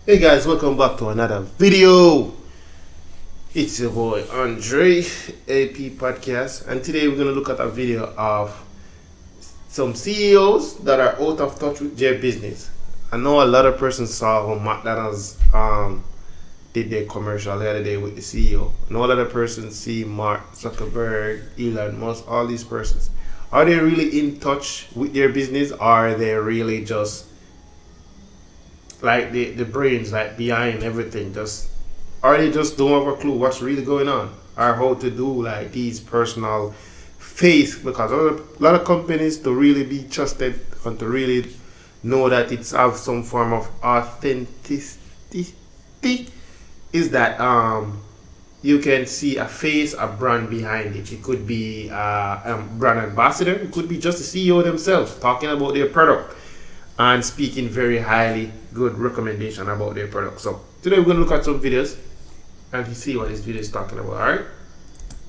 Hey guys, welcome back to another video. It's your boy Andrae AP Podcast, and today we're gonna look at a video of some CEOs that are out of touch with their business. I know a lot of persons saw how McDonald's did their commercial the other day with the CEO. I know a lot of persons see Mark Zuckerberg, Elon Musk, all these persons. Are they really in touch with their business, or are they really just like the brains like behind everything? Just are they just don't have a clue what's really going on or how to do like these personal face? Because a lot of companies to really be trusted and to really know that it's have some form of authenticity is that you can see a face, a brand behind it. It could be a brand ambassador. It could be just the CEO themselves talking about their product and speaking very highly good recommendation about their product. So today we're going to look at some videos and see what this video is talking about. All right.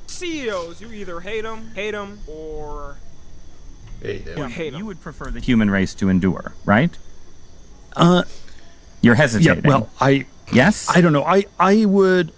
CEOs, you either hate them, or Hate them. hate them. You would prefer the human race to endure, right? You're hesitating. Yeah, well, yes. I don't know. I would.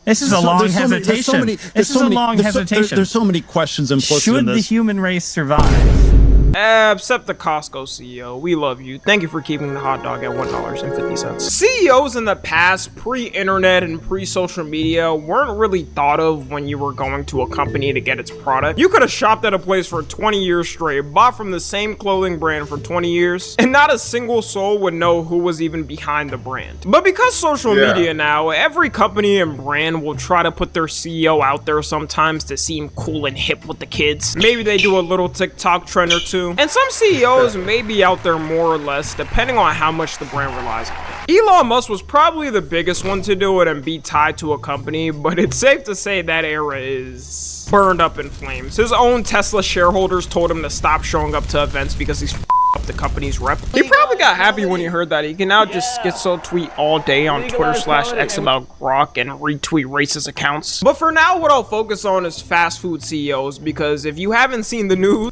This is a long hesitation. This is a long hesitation. There's so many questions implicit Should in the this. human race survive? Except the Costco CEO. We love you. Thank you for keeping the hot dog at $1.50. CEOs in the past, pre-internet and pre-social media, weren't really thought of when you were going to a company to get its product. You could have shopped at a place for 20 years straight, bought from the same clothing brand for 20 years, and not a single soul would know who was even behind the brand. But because social media now, every company and brand will try to put their CEO out there sometimes to seem cool and hip with the kids. Maybe they do a little TikTok trend or two. And some CEOs may be out there more or less, depending on how much the brand relies on it. Elon Musk was probably the biggest one to do it and be tied to a company, but it's safe to say that era is burned up in flames. His own Tesla shareholders told him to stop showing up to events because he's up the company's rep. He probably got happy when he heard that. He can now just schizo tweet all day on Twitter/X about Grok and retweet racist accounts. But for now, what I'll focus on is fast food CEOs, because if you haven't seen the news,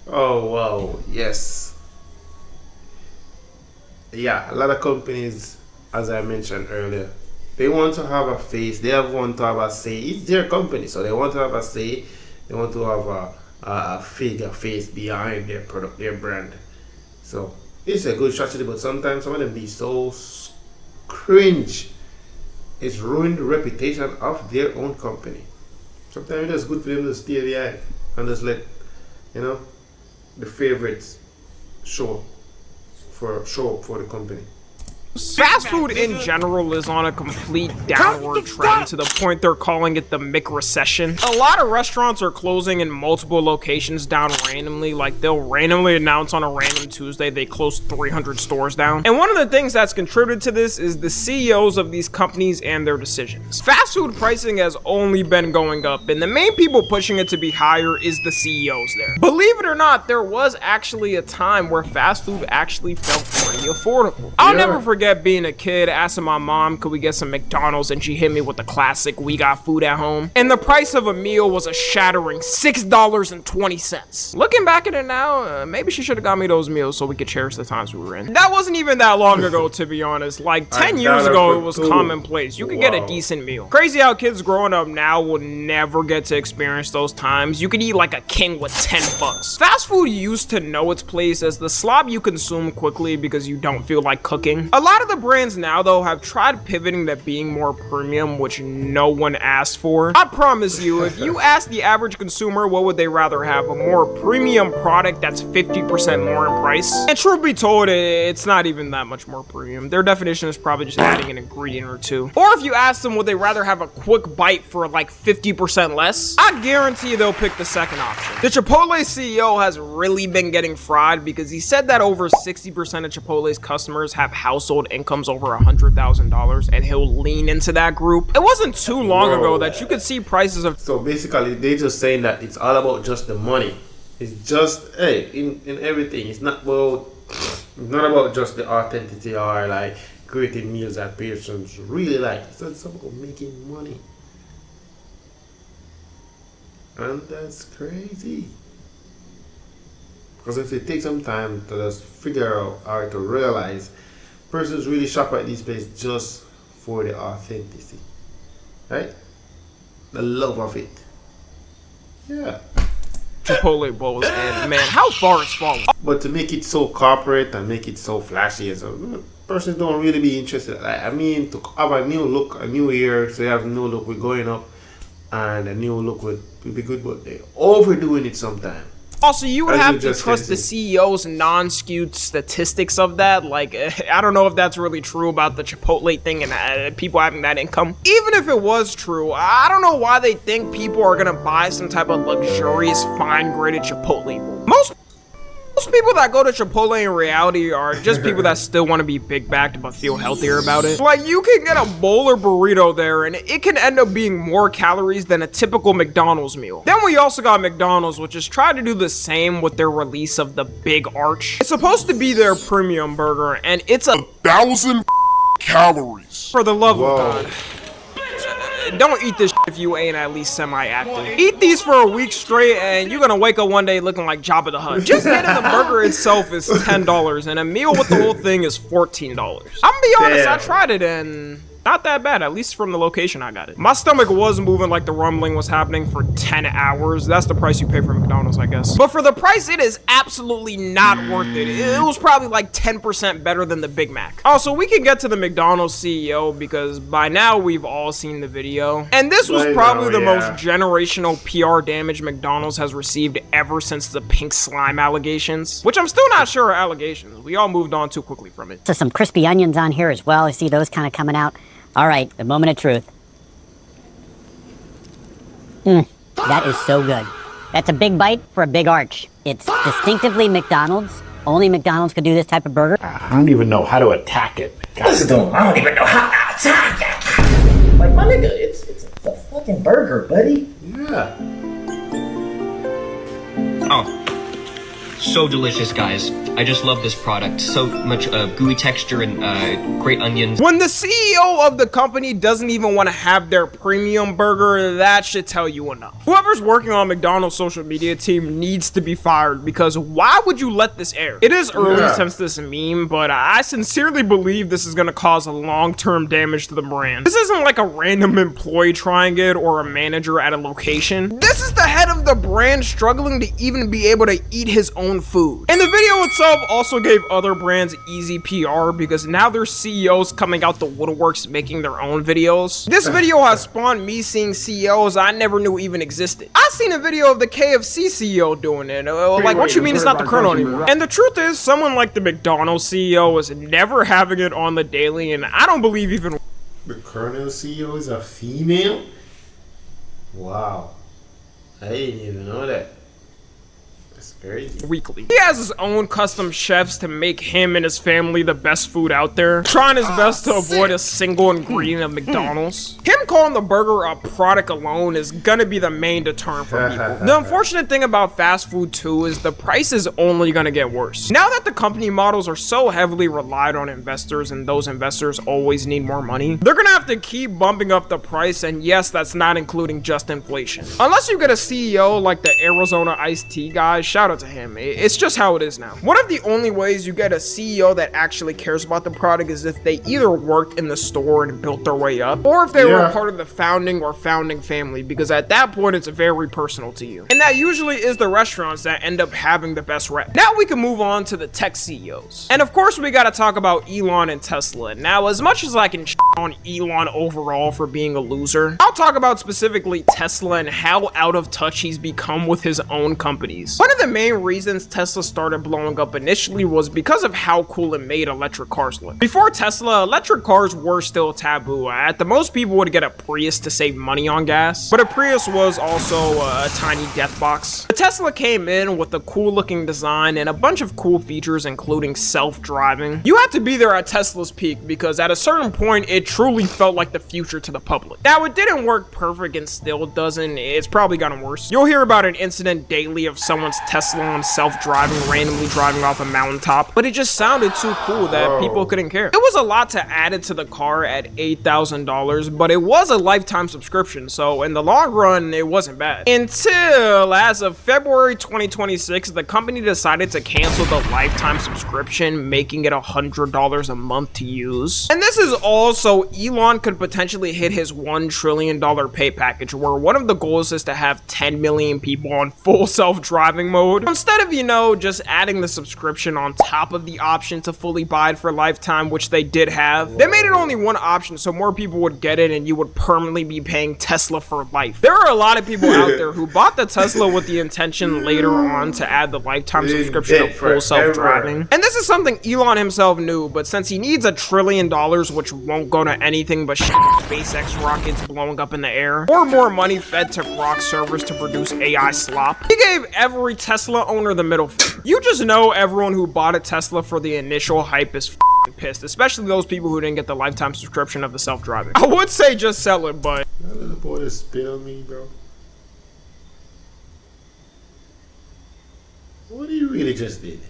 Oh wow, yes. Yeah, a lot of companies, as I mentioned earlier, they want to have a face, want to have a say. It's their company, so they want to have a say. They want to have a figure face behind their product, their brand. So it's a good strategy, but sometimes some of them be so cringe. It's ruined the reputation of their own company. Sometimes it's good for them to stay behind and just let, the favorites show up for the company. fast food in general is on a complete downward trend to the point they're calling it the Mc-recession. A lot of restaurants are closing in multiple locations down randomly, like they'll randomly announce on a random Tuesday they closed 300 stores down. And one of the things that's contributed to this is the CEOs of these companies and their decisions. Fast food pricing has only been going up, and the main people pushing it to be higher is the CEOs there. Believe it or not, there was actually a time where fast food actually felt pretty affordable. I'll never forget being a kid, asking my mom, could we get some McDonald's, and she hit me with the classic, we got food at home. And the price of a meal was a shattering $6.20. Looking back at it now, maybe she should have got me those meals so we could cherish the times we were in. That wasn't even that long ago, to be honest. Like 10 years ago, it was commonplace. You could get a decent meal. Crazy how kids growing up now will never get to experience those times. You could eat like a king with 10 bucks. Fast food used to know its place as the slob you consume quickly because you don't feel like cooking. A lot of the brands now, though, have tried pivoting to being more premium, which no one asked for. I promise you, if you ask the average consumer what would they rather have, a more premium product that's 50% more in price. And truth be told, it's not even that much more premium. Their definition is probably just adding an ingredient or two. Or if you ask them would they rather have a quick bite for like 50% less, I guarantee they'll pick the second option. The Chipotle CEO has really been getting fried because he said that over 60% of Chipotle's customers have household incomes over $100,000, and he'll lean into that group. It wasn't too long ago that you could see prices of... So basically, they're just saying that it's all about just the money. It's just, hey, in everything. It's not about just the authenticity or like creating meals that patients really like. It's about making money. And that's crazy. Because if they take some time to just figure out or to realize, persons really shop at these places just for the authenticity, right? The love of it. Yeah. Chipotle bowls, and man, how far it's fallen. But to make it so corporate and make it so flashy, and so persons don't really be interested. I mean, to have a new look, a new year, so you have a new look with going up, and a new look would be good, but they're overdoing it sometimes. Also, you would have to trust the CEO's non-skewed statistics of that. Like, I don't know if that's really true about the Chipotle thing and people having that income. Even if it was true, I don't know why they think people are gonna buy some type of luxurious, fine-graded Chipotle bowl. Most people that go to Chipotle in reality are just people that still want to be big-backed but feel healthier about it. Like, you can get a bowl or burrito there and it can end up being more calories than a typical McDonald's meal. Then we also got McDonald's, which is trying to do the same with their release of the Big Arch. It's supposed to be their premium burger, and it's 1,000 calories. For the love of God. Don't eat this if you ain't at least semi-active. Eat these for a week straight and you're gonna wake up one day looking like Jabba the Hutt. Just getting the burger itself is $10 and a meal with the whole thing is $14. I'm gonna be honest, I tried it and not that bad, at least from the location I got it. My stomach was moving like the rumbling was happening for 10 hours. That's the price you pay for McDonald's, I guess. But for the price, it is absolutely not worth it. It was probably like 10% better than the Big Mac. Also, we can get to the McDonald's CEO because by now we've all seen the video. And this was probably the most generational PR damage McDonald's has received ever since the pink slime allegations, which I'm still not sure are allegations. We all moved on too quickly from it. So some crispy onions on here as well. I see those kind of coming out. All right, the moment of truth. That is so good. That's a big bite for a big arch. It's distinctively McDonald's. Only McDonald's could do this type of burger. I don't even know how to attack it. Listen to him. I don't even know how to attack it. Like, my nigga, it's a fucking burger, buddy. Yeah. Oh. So delicious, guys. I just love this product. So much gooey texture and great onions. When the CEO of the company doesn't even want to have their premium burger, that should tell you enough. Whoever's working on McDonald's social media team needs to be fired because why would you let this air? It is early since this meme, but I sincerely believe this is going to cause a long-term damage to the brand. This isn't like a random employee trying it or a manager at a location. This is the head of the brand struggling to even be able to eat his own food. And the video itself also gave other brands easy PR because now their CEOs coming out the woodworks making their own videos. This video has spawned me seeing CEOs I never knew even existed. I seen a video of the KFC CEO doing it. Like, what you mean it's not the Colonel anymore? And the truth is, someone like the McDonald's CEO is never having it on the daily, and I don't believe even The Colonel CEO is a female? Wow. I didn't even know that. weekly. He has his own custom chefs to make him and his family the best food out there, trying his best to avoid a single ingredient of McDonald's. Him calling the burger a product alone is gonna be the main deterrent for people. The unfortunate thing about fast food too is the price is only gonna get worse. Now that the company models are so heavily relied on investors and those investors always need more money, they're gonna have to keep bumping up the price, and yes, that's not including just inflation. Unless you get a CEO like the Arizona iced tea guy, shout out to him. It's just how it is now. One of the only ways you get a CEO that actually cares about the product is if they either worked in the store and built their way up, or if they were a part of the founding or founding family, because at that point it's very personal to you. And that usually is the restaurants that end up having the best rep. Now we can move on to the tech CEOs. And of course we gotta talk about Elon and Tesla. Now, as much as I can on Elon overall for being a loser, I'll talk about specifically Tesla and how out of touch he's become with his own companies. One of the main reasons Tesla started blowing up initially was because of how cool it made electric cars look. Before Tesla, electric cars were still taboo. At the most, people would get a Prius to save money on gas, but a Prius was also a tiny death box. The Tesla came in with a cool looking design and a bunch of cool features, including self-driving. You had to be there at Tesla's peak because at a certain point, it truly felt like the future to the public. Now, it didn't work perfect and still doesn't. It's probably gotten worse. You'll hear about an incident daily of someone's Tesla on self-driving, randomly driving off a mountaintop, but it just sounded too cool that people couldn't care. It was a lot to add it to the car at $8,000, but it was a lifetime subscription, so in the long run, it wasn't bad. Until, as of February 2026, the company decided to cancel the lifetime subscription, making it $100 a month to use. And this is also Elon could potentially hit his $1 trillion pay package, where one of the goals is to have 10 million people on full self-driving mode. Instead of, just adding the subscription on top of the option to fully buy it for lifetime, which they did have, they made it only one option so more people would get it and you would permanently be paying Tesla for life. There are a lot of people out there who bought the Tesla with the intention later on to add the lifetime subscription of full self-driving. And this is something Elon himself knew, but since he needs $1 trillion, which won't go to anything but SpaceX rockets blowing up in the air, or more money fed to Grok servers to produce AI slop, he gave every Tesla owner the middle finger. You just know everyone who bought a Tesla for the initial hype is pissed, especially those people who didn't get the lifetime subscription of the self-driving. I would say just sell it, but that little boy just spit on me, bro. What do you really just did?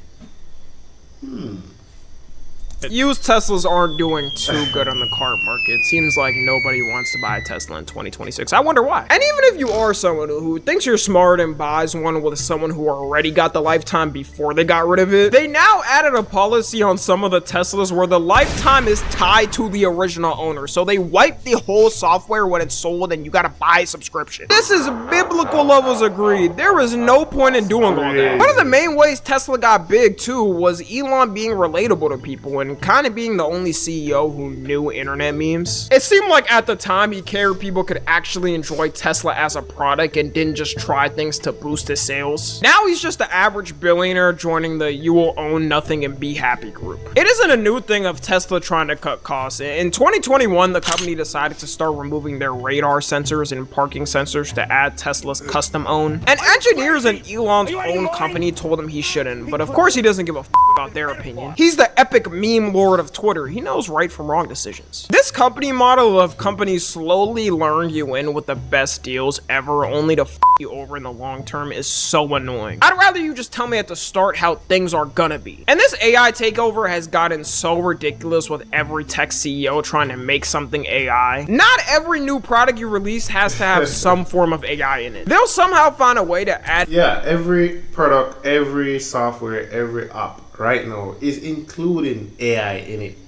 Used Teslas aren't doing too good on the car market. Seems like nobody wants to buy a Tesla in 2026. I wonder why. And even if you are someone who thinks you're smart and buys one with someone who already got the lifetime before they got rid of it, they now added a policy on some of the Teslas where the lifetime is tied to the original owner. So they wipe the whole software when it's sold and you gotta buy a subscription. This is biblical levels agreed. There is no point in doing all that. One of the main ways Tesla got big too was Elon being relatable to people and kind of being the only CEO who knew internet memes. It seemed like at the time he cared people could actually enjoy Tesla as a product and didn't just try things to boost his sales. Now he's just the average billionaire joining the you will own nothing and be happy group. It isn't a new thing of Tesla trying to cut costs. In 2021, the company decided to start removing their radar sensors and parking sensors to add Tesla's custom own. And engineers in Elon's own company told him he shouldn't, but of course he doesn't give a about their opinion. He's the epic meme lord of Twitter. He knows right from wrong decisions. This company model of companies slowly luring you in with the best deals ever only to you over in the long term is so annoying. I'd rather you just tell me at the start how things are gonna be. And this AI takeover has gotten so ridiculous with every tech CEO trying to make something AI. Not every new product you release has to have some form of AI in it. They'll somehow find a way to add every product, every software, every app right now is including AI in it.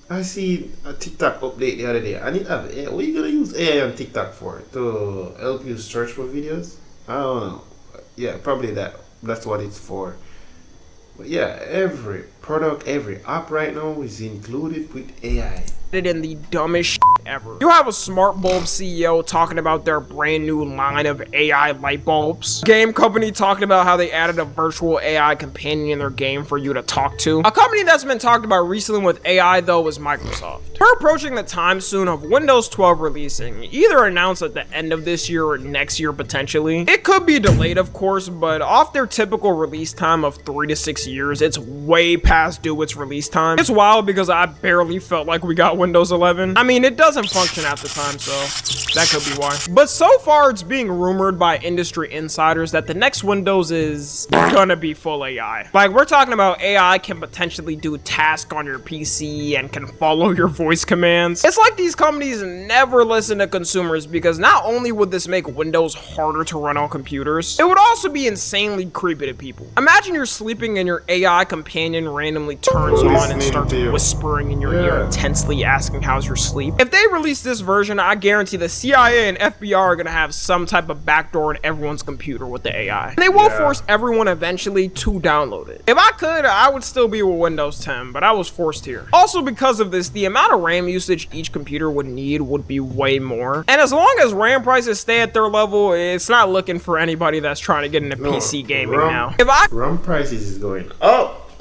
I see a TikTok update the other day. I need to have AI. What are you gonna use AI on TikTok for? To help you search for videos? I don't know. Yeah, probably that's what it's for. But yeah, every product, every app right now is included with AI. In the dumbest shit ever. You have a smart bulb CEO talking about their brand new line of AI light bulbs. Game company talking about how they added a virtual AI companion in their game for you to talk to. A company that's been talked about recently with AI though is Microsoft. We're approaching the time soon of Windows 12 releasing, either announced at the end of this year or next year potentially. It could be delayed of course, but off their typical release time of 3 to 6 years, it's way past due its release time. It's wild because I barely felt like we got Windows 11. I mean, it doesn't function at the time, so that could be why. But so far, it's being rumored by industry insiders that the next Windows is gonna be full AI. Like, we're talking about AI can potentially do tasks on your PC and can follow your voice commands. It's like these companies never listen to consumers because not only would this make Windows harder to run on computers, it would also be insanely creepy to people. Imagine you're sleeping and your AI companion randomly turns on and starts whispering in your ear, intensely asking how's your sleep. If they release this version, I guarantee the CIA and FBI are gonna have some type of backdoor in everyone's computer with the AI. And they will force everyone eventually to download it. If I could, I would still be with Windows 10, but I was forced here. Also because of this, the amount of RAM usage each computer would need would be way more. And as long as RAM prices stay at their level, it's not looking for anybody that's trying to get into PC gaming now. RAM prices is going up.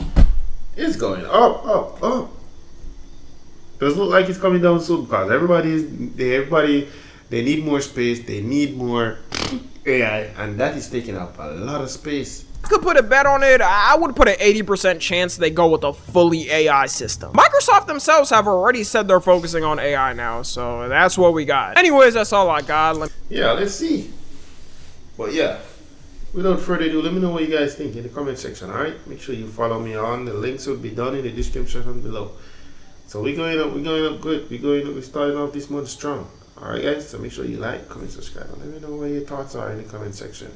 It's going up. Doesn't look like it's coming down soon because everybody they need more space, they need more AI, and that is taking up a lot of space. I could put a bet on it. I would put an 80% chance they go with a fully AI system. Microsoft themselves have already said they're focusing on AI now, so that's what we got. Anyways, that's all I got. Yeah, let's see. But yeah, without further ado, let me know what you guys think in the comment section. All right, make sure you follow me on. The links will be down in the description below. So we're going up good. We're starting off this month strong. All right, guys. So make sure you like, comment, subscribe, and let me know what your thoughts are in the comment section.